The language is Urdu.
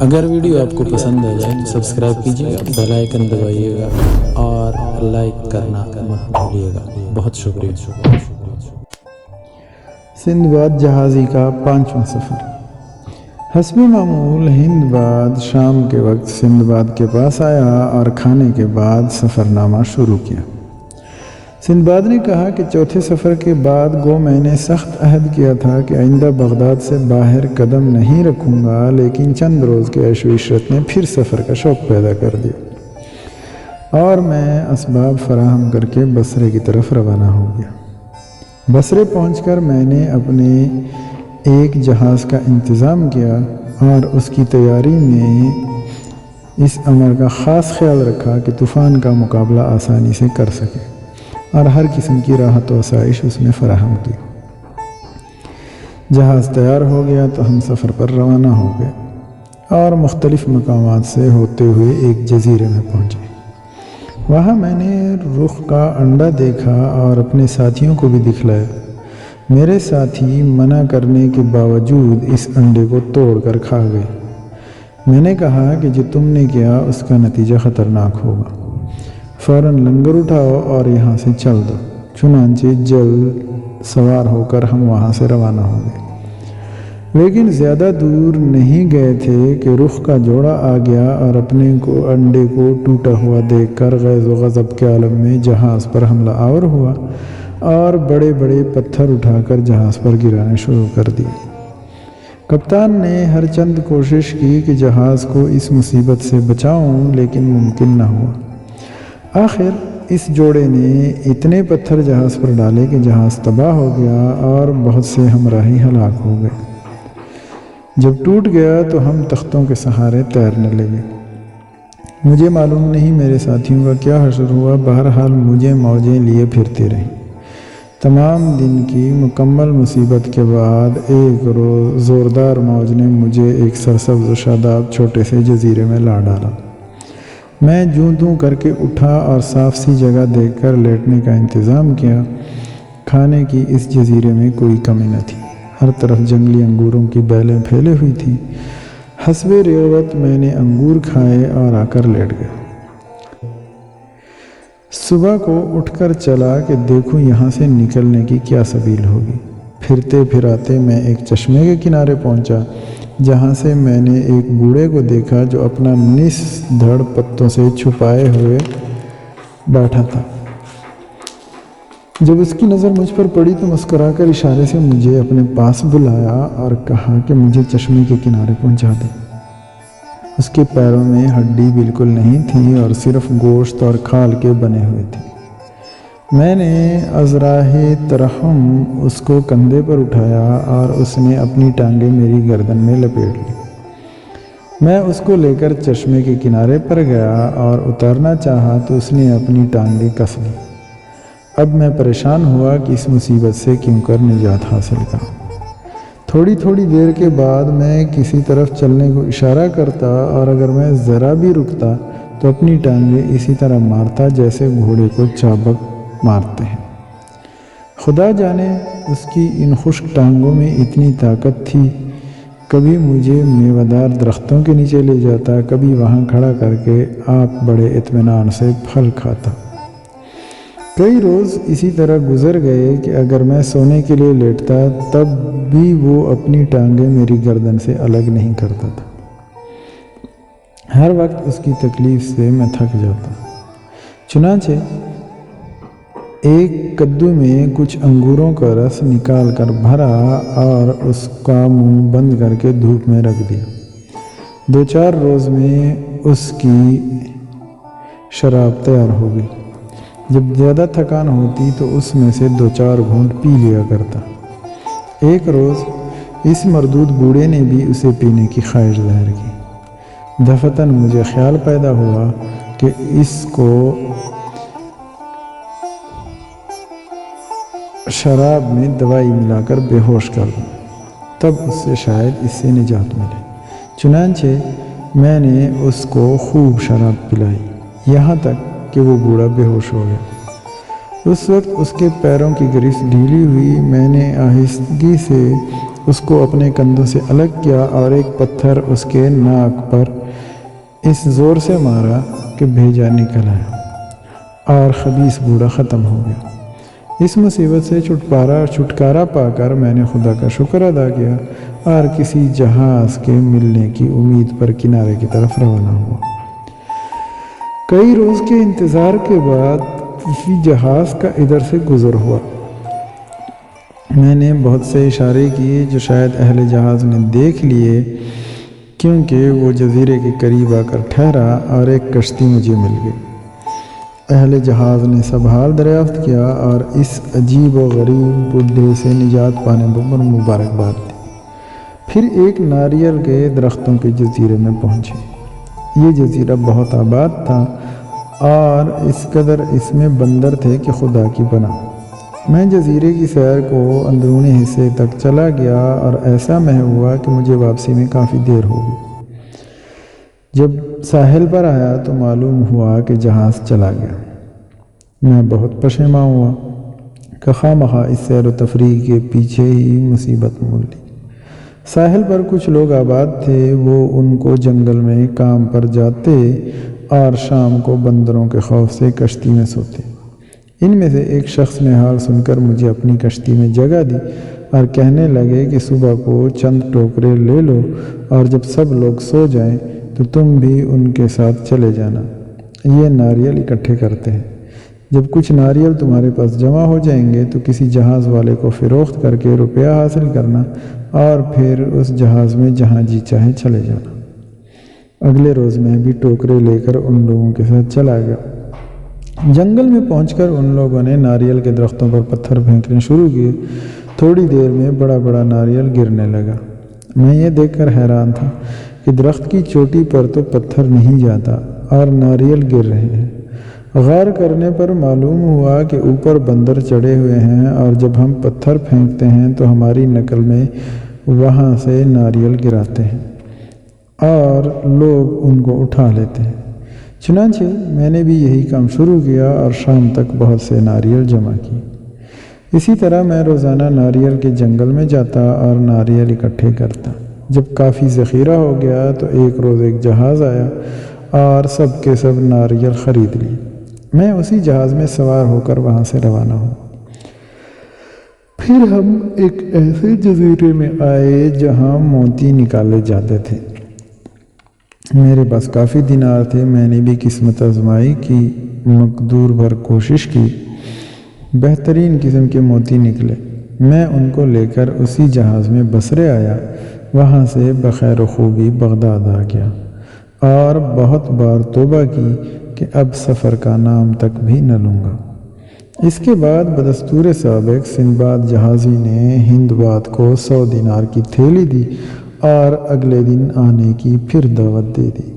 اگر ویڈیو آپ کو پسند آ جائے تو سبسکرائب کیجیے گا، بیل آئیکن دبائیے گا اور لائک کرنا مت بھولیے گا۔ بہت شکریہ۔ سندباد جہازی کا 5واں سفر۔ حسب معمول ہندباد شام کے وقت سندباد کے پاس آیا اور کھانے کے بعد سفر نامہ شروع کیا۔ سندباد نے کہا کہ چوتھے سفر کے بعد گو میں نے سخت عہد کیا تھا کہ آئندہ بغداد سے باہر قدم نہیں رکھوں گا، لیکن چند روز کے عیش و عشرت نے پھر سفر کا شوق پیدا کر دیا اور میں اسباب فراہم کر کے بصرے کی طرف روانہ ہو گیا۔ بصرے پہنچ کر میں نے اپنے ایک جہاز کا انتظام کیا اور اس کی تیاری میں اس امر کا خاص خیال رکھا کہ طوفان کا مقابلہ آسانی سے کر سکے اور ہر قسم کی راحت و آسائش اس میں فراہم کی۔ جہاز تیار ہو گیا تو ہم سفر پر روانہ ہو گئے اور مختلف مقامات سے ہوتے ہوئے ایک جزیرے میں پہنچے۔ وہاں میں نے رخ کا انڈا دیکھا اور اپنے ساتھیوں کو بھی دکھلایا۔ میرے ساتھی منع کرنے کے باوجود اس انڈے کو توڑ کر کھا گئے۔ میں نے کہا کہ جو تم نے کیا اس کا نتیجہ خطرناک ہوگا، فوراً لنگر اٹھاؤ اور یہاں سے چل دو۔ چنانچہ جلد سوار ہو کر ہم وہاں سے روانہ ہو گئے، لیکن زیادہ دور نہیں گئے تھے کہ رخ کا جوڑا آ گیا اور اپنے انڈے کو ٹوٹا ہوا دیکھ کر غیظ و غضب کے عالم میں جہاز پر حملہ آور ہوا اور بڑے بڑے پتھر اٹھا کر جہاز پر گرانے شروع کر دیے۔ کپتان نے ہر چند کوشش کی کہ جہاز کو اس مصیبت سے بچاؤں، لیکن ممکن نہ ہوا۔ آخر اس جوڑے نے اتنے پتھر جہاز پر ڈالے کہ جہاز تباہ ہو گیا اور بہت سے ہمراہی ہلاک ہو گئے۔ جب ٹوٹ گیا تو ہم تختوں کے سہارے تیرنے لگے۔ مجھے معلوم نہیں میرے ساتھیوں کا کیا حشر ہوا، بہرحال مجھے موجیں لیے پھرتی رہیں۔ تمام دن کی مکمل مصیبت کے بعد ایک روز زوردار موج نے مجھے ایک سرسبز و شاداب چھوٹے سے جزیرے میں لا ڈالا۔ میں جوں توں کر کے اٹھا اور صاف سی جگہ دیکھ کر لیٹنے کا انتظام کیا۔ کھانے کی اس جزیرے میں کوئی کمی نہ تھی، ہر طرف جنگلی انگوروں کی بیلیں پھیلے ہوئی تھیں۔ حسب رغبت میں نے انگور کھائے اور آ کر لیٹ گیا۔ صبح کو اٹھ کر چلا کہ دیکھوں یہاں سے نکلنے کی کیا سبیل ہوگی۔ پھرتے پھراتے میں ایک چشمے کے کنارے پہنچا، جہاں سے میں نے ایک بوڑھے کو دیکھا جو اپنا نصف دھڑ پتوں سے چھپائے ہوئے بیٹھا تھا۔ جب اس کی نظر مجھ پر پڑی تو مسکرا کر اشارے سے مجھے اپنے پاس بلایا اور کہا کہ مجھے چشمے کے کنارے پہنچا دے۔ اس کے پیروں میں ہڈی بالکل نہیں تھی اور صرف گوشت اور کھال کے بنے ہوئے تھے۔ میں نے ازراہ ترحم اس کو کندھے پر اٹھایا اور اس نے اپنی ٹانگیں میری گردن میں لپیٹ لی۔ میں اس کو لے کر چشمے کے کنارے پر گیا اور اتارنا چاہا تو اس نے اپنی ٹانگیں کس لی۔ اب میں پریشان ہوا کہ اس مصیبت سے کیوں کر نجات حاصل کروں۔ تھوڑی تھوڑی دیر کے بعد میں کسی طرف چلنے کو اشارہ کرتا اور اگر میں ذرا بھی رکتا تو اپنی ٹانگیں اسی طرح مارتا جیسے گھوڑے کو چابک مارتے ہیں۔ خدا جانے اس کی ان خشک ٹانگوں میں اتنی طاقت تھی۔ کبھی مجھے میوہ دار درختوں کے نیچے لے جاتا، کبھی وہاں کھڑا کر کے آپ بڑے اطمینان سے پھل کھاتا۔ کئی روز اسی طرح گزر گئے کہ اگر میں سونے کے لیے لیٹتا تب بھی وہ اپنی ٹانگیں میری گردن سے الگ نہیں کرتا تھا۔ ہر وقت اس کی تکلیف سے میں تھک جاتا۔ چنانچہ ایک کدو میں کچھ انگوروں کا رس نکال کر بھرا اور اس کا منہ بند کر کے دھوپ میں رکھ دیا۔ 2-4 روز میں اس کی شراب تیار ہو گئی۔ جب زیادہ تھکان ہوتی تو اس میں سے 2-4 گھونٹ پی لیا کرتا۔ ایک روز اس مردود بوڑھے نے بھی اسے پینے کی خواہش ظاہر کی۔ دفعتاً مجھے خیال پیدا ہوا کہ اس کو شراب میں دوائی ملا کر بے ہوش کر دوں، تب اس سے شاید اس سے نجات ملے۔ چنانچہ میں نے اس کو خوب شراب پلائی، یہاں تک کہ وہ بوڑھا بے ہوش ہو گیا۔ اس وقت اس کے پیروں کی گریس ڈھیلی ہوئی۔ میں نے آہستگی سے اس کو اپنے کندھوں سے الگ کیا اور ایک پتھر اس کے ناک پر اس زور سے مارا کہ بھیجا نکل آیا اور خبیث بوڑھا ختم ہو گیا۔ اس مصیبت سے چھٹکارا پا کر میں نے خدا کا شکر ادا کیا اور کسی جہاز کے ملنے کی امید پر کنارے کی طرف روانہ ہوا۔ کئی روز کے انتظار کے بعد کسی جہاز کا ادھر سے گزر ہوا۔ میں نے بہت سے اشارے کیے جو شاید اہل جہاز نے دیکھ لیے، کیونکہ وہ جزیرے کے قریب آ کر ٹھہرا اور ایک کشتی مجھے مل گئی۔ اہل جہاز نے سب حال دریافت کیا اور اس عجیب و غریب بڈھے سے نجات پانے پر مبارکباد دی۔ پھر ایک ناریل کے درختوں کے جزیرے میں پہنچے۔ یہ جزیرہ بہت آباد تھا اور اس قدر اس میں بندر تھے کہ خدا کی پناہ۔ میں جزیرے کی سیر کو اندرونی حصے تک چلا گیا اور ایسا محسوس ہوا کہ مجھے واپسی میں کافی دیر ہو گئی۔ جب ساحل پر آیا تو معلوم ہوا کہ جہاز چلا گیا۔ میں بہت پشیماں ہوا کہ خواہ اس سیر و تفریح کے پیچھے ہی مصیبت مول لی۔ ساحل پر کچھ لوگ آباد تھے، وہ ان کو جنگل میں کام پر جاتے اور شام کو بندروں کے خوف سے کشتی میں سوتے۔ ان میں سے ایک شخص نے حال سن کر مجھے اپنی کشتی میں جگہ دی اور کہنے لگے کہ صبح کو چند ٹوکرے لے لو اور جب سب لوگ سو جائیں تو تم بھی ان کے ساتھ چلے جانا۔ یہ ناریل اکٹھے کرتے ہیں۔ جب کچھ ناریل تمہارے پاس جمع ہو جائیں گے تو کسی جہاز والے کو فروخت کر کے روپیہ حاصل کرنا اور پھر اس جہاز میں جہاں جی چاہے چلے جانا۔ اگلے روز میں بھی ٹوکرے لے کر ان لوگوں کے ساتھ چلا گیا۔ جنگل میں پہنچ کر ان لوگوں نے ناریل کے درختوں پر پتھر پھینکنے شروع کیے۔ تھوڑی دیر میں بڑا بڑا ناریل گرنے لگا۔ میں یہ دیکھ کر حیران تھا کہ درخت کی چوٹی پر تو پتھر نہیں جاتا اور ناریل گر رہے ہیں۔ غور کرنے پر معلوم ہوا کہ اوپر بندر چڑھے ہوئے ہیں اور جب ہم پتھر پھینکتے ہیں تو ہماری نقل میں وہاں سے ناریل گراتے ہیں اور لوگ ان کو اٹھا لیتے ہیں۔ چنانچہ میں نے بھی یہی کام شروع کیا اور شام تک بہت سے ناریل جمع کی۔ اسی طرح میں روزانہ ناریل کے جنگل میں جاتا اور ناریل اکٹھے کرتا۔ جب کافی ذخیرہ ہو گیا تو ایک روز ایک جہاز آیا اور سب کے سب ناریل خرید لی۔ میں اسی جہاز میں سوار ہو کر وہاں سے روانہ ہوا۔ پھر ہم ایک ایسے جزیرے میں آئے جہاں موتی نکالے جاتے تھے۔ میرے پاس کافی دینار تھے۔ میں نے بھی قسمت آزمائی کی، مقدور بھر کوشش کی، بہترین قسم کے موتی نکلے۔ میں ان کو لے کر اسی جہاز میں بصرے آیا، وہاں سے بخیر و خوبی بغداد آ گیا اور بہت بار توبہ کی کہ اب سفر کا نام تک بھی نہ لوں گا۔ اس کے بعد بدستور سابق سندباد جہازی نے ہندباد کو 100 دینار کی تھیلی دی اور اگلے دن آنے کی پھر دعوت دے دی۔